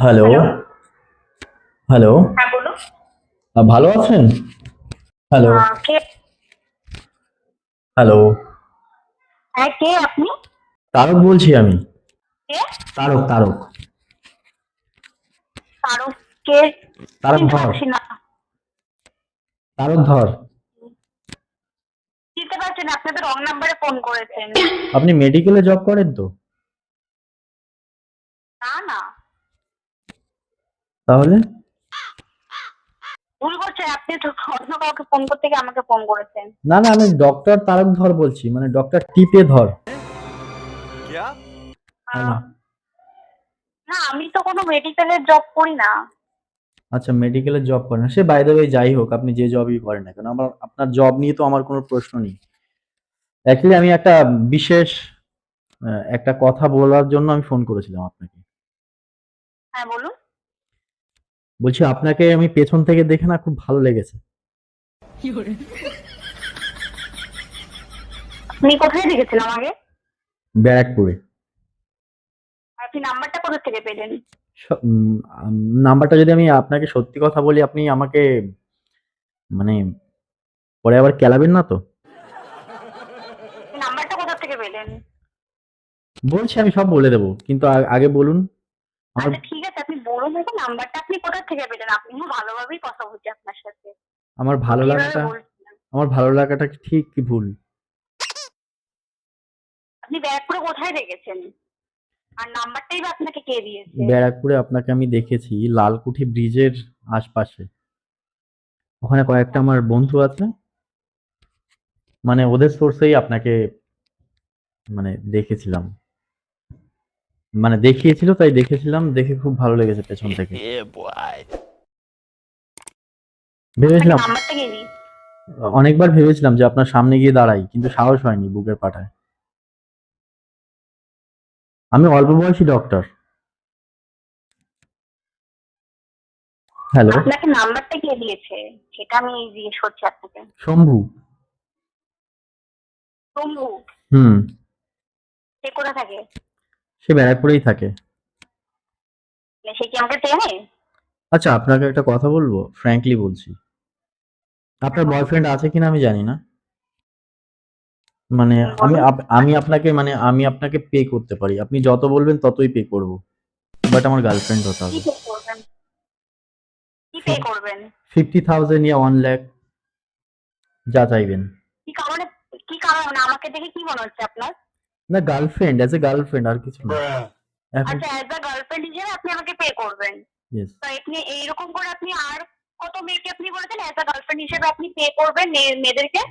Hello, hello. Hello. হ্যাঁ, বলুন। ভালো আছেন? হ্যালো, কে? হ্যালো। হ্যাঁ, কে আপনি? তারক বলছি আমি। কে? তারক, তারক। তারক? কে? তারক চিনতে ধর, পারছি না। তারক ধর। চিনতে পারছি না, আপনি তো রং নাম্বারে ফোন করেছেন। আপনি মেডিকেলে জব করেন তো? না, না। তাহলে? ভুল করছেন, আপনি তো অন্য কাউকে ফোন করতে গিয়ে আমাকে ফোন করেছেন। না, না, আমি ডক্টর তারক ধর বলছি। মানে ডক্টর টিপে ধর। क्या? হ্যালো। আহ, না, আমি তো কোনো মেডিকেলের জব করি না। আচ্ছা, মেডিকেলে জব করেন। সে বাই দ্য ওয়ে যাই হোক, আপনি যে জবই করেন না কেন, আপনার জব নিয়ে তো আমার কোনো প্রশ্ন নেই। অ্যাকচুয়ালি আমি একটা বিশেষ একটা কথা বলার জন্য আমি ফোন করেছিলাম আপনাকে। হ্যাঁ, বলুন। বলছি আপনাকে আমি পেছন থেকে দেখে না খুব ভালো লেগেছে। আপনি কোথায় দেখেছেন আমাকে? ব্যারাকপুরে। আপনি নাম্বারটা কোথা থেকে পেলেন? স নাম্বারটা যদি আমি আপনাকে সত্যি কথা বলি, আপনি আমাকে মানে পরে আবার কেলাবেন না তো? আপনি নাম্বারটা কোথা থেকে পেলেন? বলছি আমি সব বলে দেবো। কিন্তু আগে বলুন আমার আচ্ছা, ঠিক আছে, আপনি বলুন দেখুন নাম্বারটা আপনি কোথা থেকে পেলেন। আপনি না ভালোভাবেই কথা বলছি আপনার সাথে। আমার তো ভালো এইভাবে লাগাটা বলছি না। আমার ভালো লাগাটা কি ঠিক কি ভুল? আপনি ব্যারাকপুরে কোথায় দেখেছেন? আর নাম্বারটাই বা আপনাকে কে দিয়েছে? ব্যারাকপুরে আপনাকে আমি দেখেছি লালকুঠি ব্রিজের আশপাশে। ওখানে কয়েকটা আমার বন্ধু আছে। মানে ওদের সোর্সেই আপনাকে মানে দেখেছিলাম। মানে দেখিয়েছিল তাই দেখেছিলাম। দেখে খুব ভালো লেগেছে পেছন থেকে। Yeah, boy. আপনাকে ভেবেছিলাম নাম্বারটা কে দিয়েছে? অনেকবার ভেবেছিলাম যে আপনার সামনে গিয়ে দাঁড়াই, কিন্তু সাহস হয়নি বুকের পাটায়। আমি অল্প বয়সী ডক্টর। হ্যালো। আপনাকে নাম্বারটা কে দিয়েছে সেটা আমি জিজ্ঞেস করছি আপনাকে। শম্ভু। শম্ভু? হুম। সে কোথায় থাকে? সে ব্যারাকপুরেই থাকে। মানে সে কি আমাকে চেনে? আচ্ছা, আপনাকে একটা কথা বলবো, ফ্র্যাঙ্কলি বলছি। হ্যাঁ, আপনার বলুন। বয়ফ্রেন্ড আছে কিনা আমি জানি না। মানে বলুন। আমি আপনাকে পে করতে পারি। আপনি যত বলবেন ততই পে করব। বাট আমার গার্লফ্রেন্ড হতে কি হবে। পে করবেন? কি পে করবেন? 50,000 ইয়া 1 লাখ, যা চাইবেন। কি কারণে? কি কারণে আমাকে দেখে কি মনে হচ্ছে আপনার? না, গার্লফ্রেন্ড, অ্যাজ এ গার্লফ্রেন্ড, আর কিছু না। Bruh. এখন আচ্ছা, অ্যাজ আ গার্লফ্রেন্ড হিসেবে আপনি আমাকে পে করবেন? ইয়েস। তো আপনি এইরকম করে আপনি আর কত মেয়েকে আপনি বলেছেন অ্যাজ আ গার্লফ্রেন্ড হিসেবে আপনি পে করবেন মেয়েদেরকে?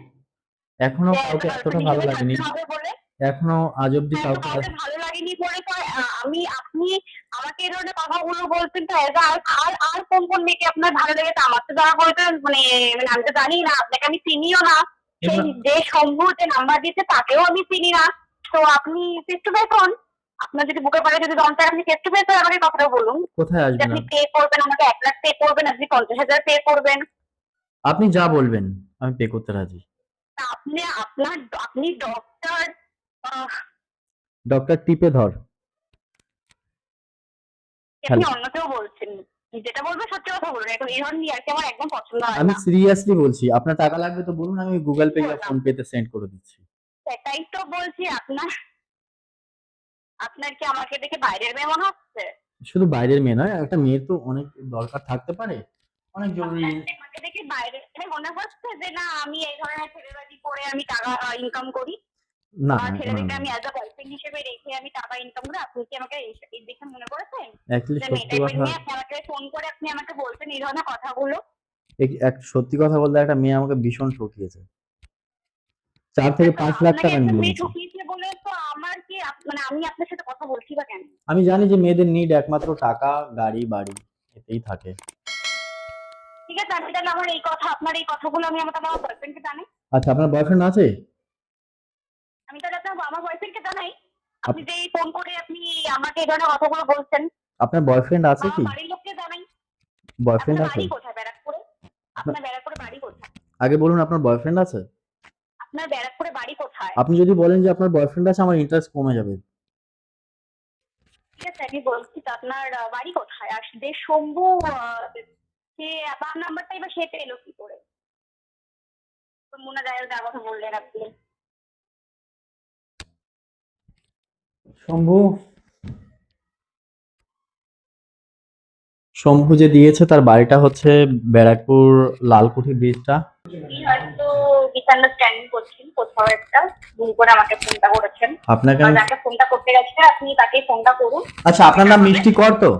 এখনো যে অ্যাজ আ কাউকে এতটা গার্লফ্রেন্ড ভালো হিসেবে লাগেনি। থাকতে হবে বলে? এখনো আজ অব্দি হ্যাঁ, তো কাউকে কাউকে ভালো লাগেনি বলে তো আপনি আমাকে এই ধরনের কথাগুলো বলছেন, তো এজ আর আর আর কোন কোন মেয়েকে আপনার ভালো লেগেছে? আমার তো যারা বলতে মানে আমি তো জানি না, আপনাকে আমি চিনিও না। সেই এবার যে শম্ভু যে নাম্বার দিয়েছে তাকেও আমি চিনি না। তো আপনি ফেস টু ফেস হন। আপনার যদি বুকের পাড়ে যদি দম চায় আপনি ফেস টু ফেস হয়ে আমাকে কথাটা বলুন। কোথায় যে আসবেন আপনি আপনি? পে করবেন আমাকে 1 লাখ পে করবেন, আপনি 50,000 পে করবেন। আপনি যা বলবেন আমি পে করতে রাজি। তা আপনি ডক্টর? ডক্টর টিপে ধর। আপনি হ্যালো। অন্য কেউ বলছেন। যেটা বলবেন সত্যি কথা বলুন। এখন এই ধরনের ইয়ার্কি আমার একদম পছন্দ হয় আমি না। সিরিয়াসলি বলছি। আপনার টাকা লাগবে তো বলুন, আমি গুগল পে কি ইয়া বললাম? ফোন পে তে সেন্ড করে দিচ্ছি। সেটাই তো বলছি। আপনার কি আমাকে দেখে বাইরের মেয়ে মনে হচ্ছে? শুধু বাইরের মেয়ে নয়, একটা মেয়ের তো অনেক দরকার থাকতে পারে। অনেক জরুরি। আপনার কি আমাকে দেখে বাইরের মেয়ে মনে হচ্ছে যে না আমি এই ধরনের ছেলেবাজি করে আমি টাকা ইনকাম করি? না, বা না, না, ছেলেদেরকে না। আমি অ্যাজ আ গার্লফ্রেন্ড হিসেবে রেখে আমি টাকা ইনকাম করি? আপনি কি আমাকে এই দেখে মনে করেছেন অ্যাকচুয়ালি যে মেয়ে সত্যি টাইপের কথা, মেয়ে? আপনি আমাকে ফোন করে আপনি আমাকে বলছেন এই ধরনের কথাগুলো? সত্যি কথা বলতে একটা মেয়ে আমাকে ভীষণ ঠকিয়েছে। ৪ থেকে হ্যাঁ, তো ৫ লাখ আপনাকে টাকা একটা নিয়ে মেয়ে নিয়েছে। ঠকিয়েছে বলে তো আমার কি মানে আমি আপনার সাথে কথা বলছি বা কেন? আমি জানি যে মেয়েদের নিড একমাত্র টাকা, গাড়ি, বাড়ি, এতেই থাকে। ঠিক আছে, আমি তাহলে আপনার এই কথাগুলো আমি আমার বয়ফ্রেন্ডকে জানাই। আচ্ছা, আপনার বয়ফ্রেন্ড আছে? আমি তাহলে আমার বয়ফ্রেন্ডকে জানাই। আপ আপনি যে এই ফোন করে আপনি আমাকে এই ধরনের কথাগুলো বলছেন। আপনার বয়ফ্রেন্ড আছে আমার কি? বাড়ির লোককে জানাই। বয়ফ্রেন্ড আপনার আছে? বাড়ি কোথায় ব্যারাকপুরে? আপনার আপনার ব্যারাকপুরে বাড়ি কোথায়? আগে বলুন আপনার বয়ফ্রেন্ড আছে? আপনার ব্যারাকপুরে বাড়ি কোথায়? আপনি যদি বলেন যে আপনার বয়ফ্রেন্ড আছে, আমার ইন্টারেস্ট কমে যাবে। ঠিক আছে, আমি বলছি তো আপনার বাড়ি কোথায়? আর যে শম্ভু সে আপনার নাম্বারটাই বা সে পেলো কি করে? তো মুন্না যার যার কথা বললেন আপনি। শম্ভু শম্ভু যে দিয়েছে তার বাড়িটা হচ্ছে ব্যারাকপুর লালকুঠি ব্রিজটা। আপনি হয়তো মিসআন্ডারস্ট্যান্ডিং করছেন কোথাও একটা, ভুল করে আমাকে ফোনটা করেছেন। আপনাকে আর আমি যাকে ফোনটা করতে গেছে আপনি তাকে ফোনটা করুন। আচ্ছা, আপনার নাম মিষ্টি কর তো?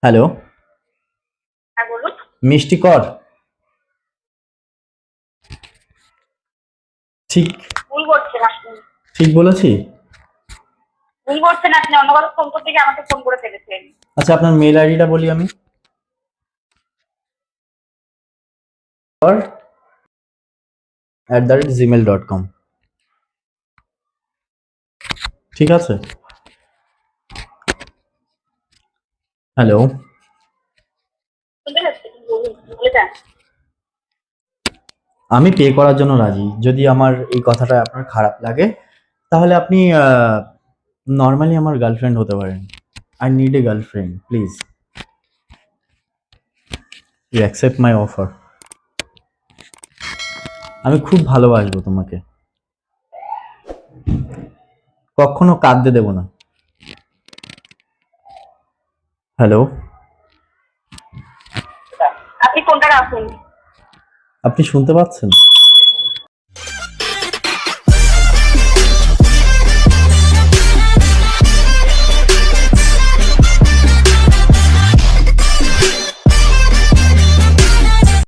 হ্যালো, হ্যাঁ বলুন। মিষ্টি কর। ঠিক ভুল করছেন আপনি, ঠিক বলেছি? ভুল করছেন আপনি, অন্য কারো ফোন করতে গিয়ে আমাকে ফোন করে ফেলেছেন। আচ্ছা, আপনার মেল আইডিটা বলি আমি। gmail.com। ঠিক আছে। হ্যালো, শুনতে পাচ্ছেন? বলুন, বলে যান। আমি পে করার জন্য রাজি। যদি আমার এই কথাটা আপনার খারাপ লাগে তাহলে আপনি নর্মালি আমার গার্লফ্রেন্ড হতে পারেন। I need a girlfriend, please you accept my offer. আমি খুব ভালোবাসবো তোমাকে, কখনো কাঁদতে দেব না। হ্যালো, আপনি ফোনটা রাখুন। আপনি শুনতে পাচ্ছেন?